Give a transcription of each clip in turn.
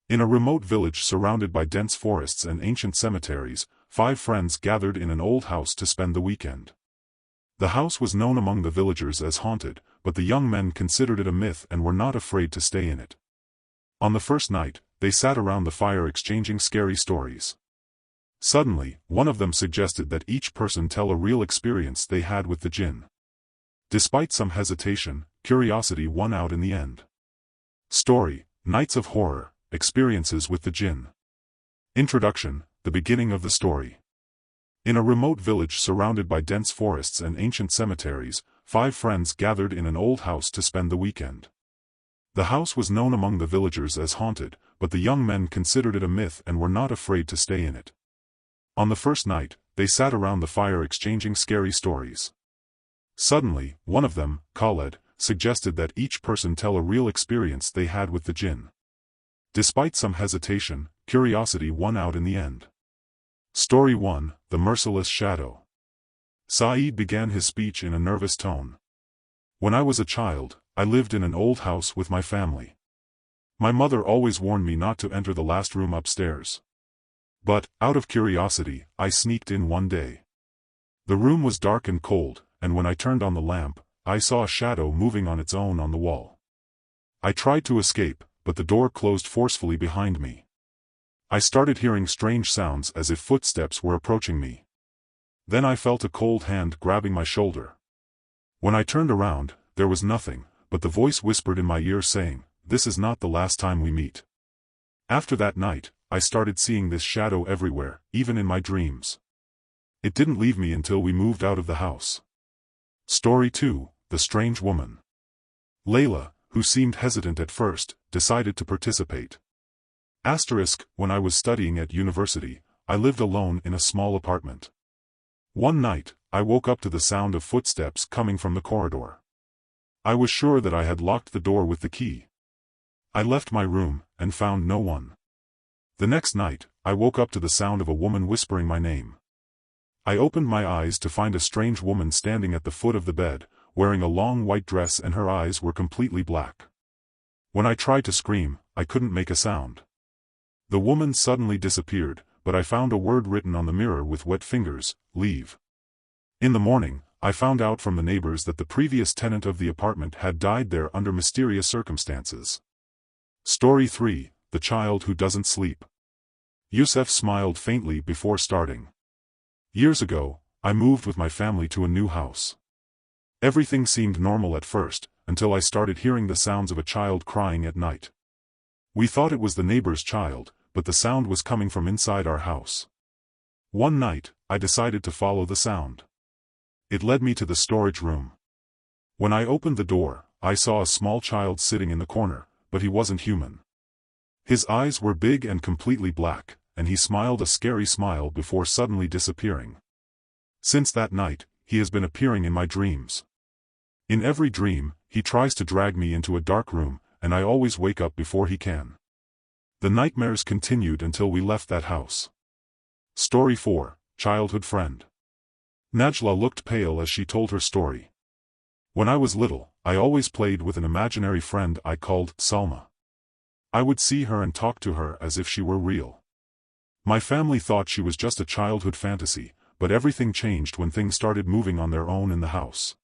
In a remote village surrounded by dense forests and ancient cemeteries, 5 friends gathered in an old house to spend the weekend. The house was known among the villagers as haunted, but the young men considered it a myth and were not afraid to stay in it. On the first night, they sat around the fire exchanging scary stories. Suddenly, one of them suggested that each person tell a real experience they had with the jinn. Despite some hesitation, curiosity won out in the end. Story: Nights of Horror, Experiences with the Jinn. Introduction: The beginning of the story. In a remote village surrounded by dense forests and ancient cemeteries, 5 friends gathered in an old house to spend the weekend. The house was known among the villagers as haunted, but the young men considered it a myth and were not afraid to stay in it. On the first night, they sat around the fire exchanging scary stories. Suddenly, one of them, Khaled, suggested that each person tell a real experience they had with the jinn. Despite some hesitation, curiosity won out in the end. Story 1: The Merciless Shadow. Saeed began his speech in a nervous tone. When I was a child, I lived in an old house with my family. My mother always warned me not to enter the last room upstairs. But, out of curiosity, I sneaked in one day. The room was dark and cold, and when I turned on the lamp, I saw a shadow moving on its own on the wall. I tried to escape, but the door closed forcefully behind me. I started hearing strange sounds as if footsteps were approaching me. Then I felt a cold hand grabbing my shoulder. When I turned around, there was nothing, but the voice whispered in my ear saying, "This is not the last time we meet." After that night, I started seeing this shadow everywhere, even in my dreams. It didn't leave me until we moved out of the house. Story 2: The Strange Woman. Layla, who seemed hesitant at first, decided to participate. When I was studying at university, I lived alone in a small apartment. One night, I woke up to the sound of footsteps coming from the corridor. I was sure that I had locked the door with the key. I left my room, and found no one. The next night, I woke up to the sound of a woman whispering my name. I opened my eyes to find a strange woman standing at the foot of the bed, wearing a long white dress and her eyes were completely black. When I tried to scream, I couldn't make a sound. The woman suddenly disappeared, but I found a word written on the mirror with wet fingers: leave. In the morning, I found out from the neighbors that the previous tenant of the apartment had died there under mysterious circumstances. Story 3: The Child Who Doesn't Sleep. Yusef smiled faintly before starting. Years ago, I moved with my family to a new house. Everything seemed normal at first, until I started hearing the sounds of a child crying at night. We thought it was the neighbor's child, but the sound was coming from inside our house. One night, I decided to follow the sound. It led me to the storage room. When I opened the door, I saw a small child sitting in the corner, but he wasn't human. His eyes were big and completely black, and he smiled a scary smile before suddenly disappearing. Since that night, he has been appearing in my dreams. In every dream, he tries to drag me into a dark room, and I always wake up before he can. The nightmares continued until we left that house. Story 4: Childhood Friend. Najla looked pale as she told her story. When I was little, I always played with an imaginary friend I called Salma. I would see her and talk to her as if she were real. My family thought she was just a childhood fantasy, but everything changed when things started moving on their own in the house.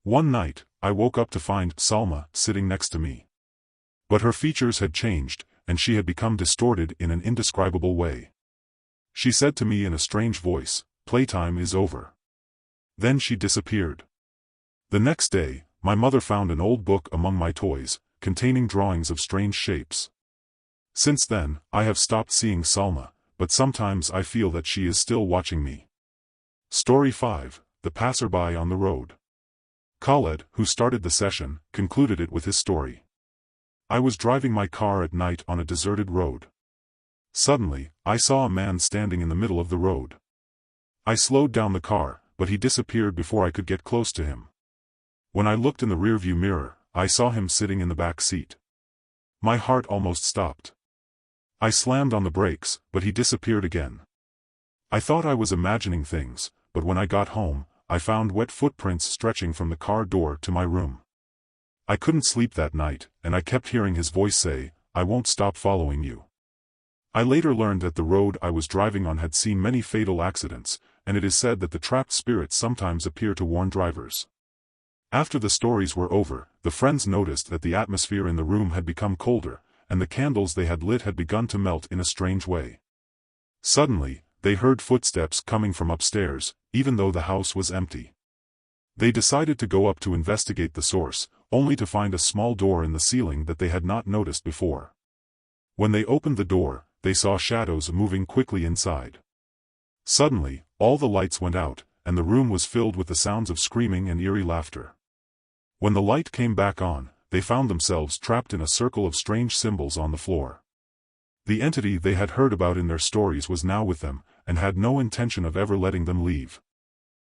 One night, I woke up to find Salma sitting next to me. But her features had changed, and she had become distorted in an indescribable way. She said to me in a strange voice, "Playtime is over." Then she disappeared. The next day, my mother found an old book among my toys, containing drawings of strange shapes. Since then, I have stopped seeing Salma, but sometimes I feel that she is still watching me. Story 5: The Passerby on the Road. Khaled, who started the session, concluded it with his story. I was driving my car at night on a deserted road. Suddenly, I saw a man standing in the middle of the road. I slowed down the car, but he disappeared before I could get close to him. When I looked in the rearview mirror, I saw him sitting in the back seat. My heart almost stopped. I slammed on the brakes, but he disappeared again. I thought I was imagining things, but when I got home, I found wet footprints stretching from the car door to my room. I couldn't sleep that night, and I kept hearing his voice say, I won't stop following you. I later learned that the road I was driving on had seen many fatal accidents, and it is said that the trapped spirits sometimes appear to warn drivers. After the stories were over, the friends noticed that the atmosphere in the room had become colder, and the candles they had lit had begun to melt in a strange way. Suddenly, they heard footsteps coming from upstairs, even though the house was empty. They decided to go up to investigate the source, only to find a small door in the ceiling that they had not noticed before. When they opened the door, they saw shadows moving quickly inside. Suddenly, all the lights went out, and the room was filled with the sounds of screaming and eerie laughter. When the light came back on, they found themselves trapped in a circle of strange symbols on the floor. The entity they had heard about in their stories was now with them, and had no intention of ever letting them leave.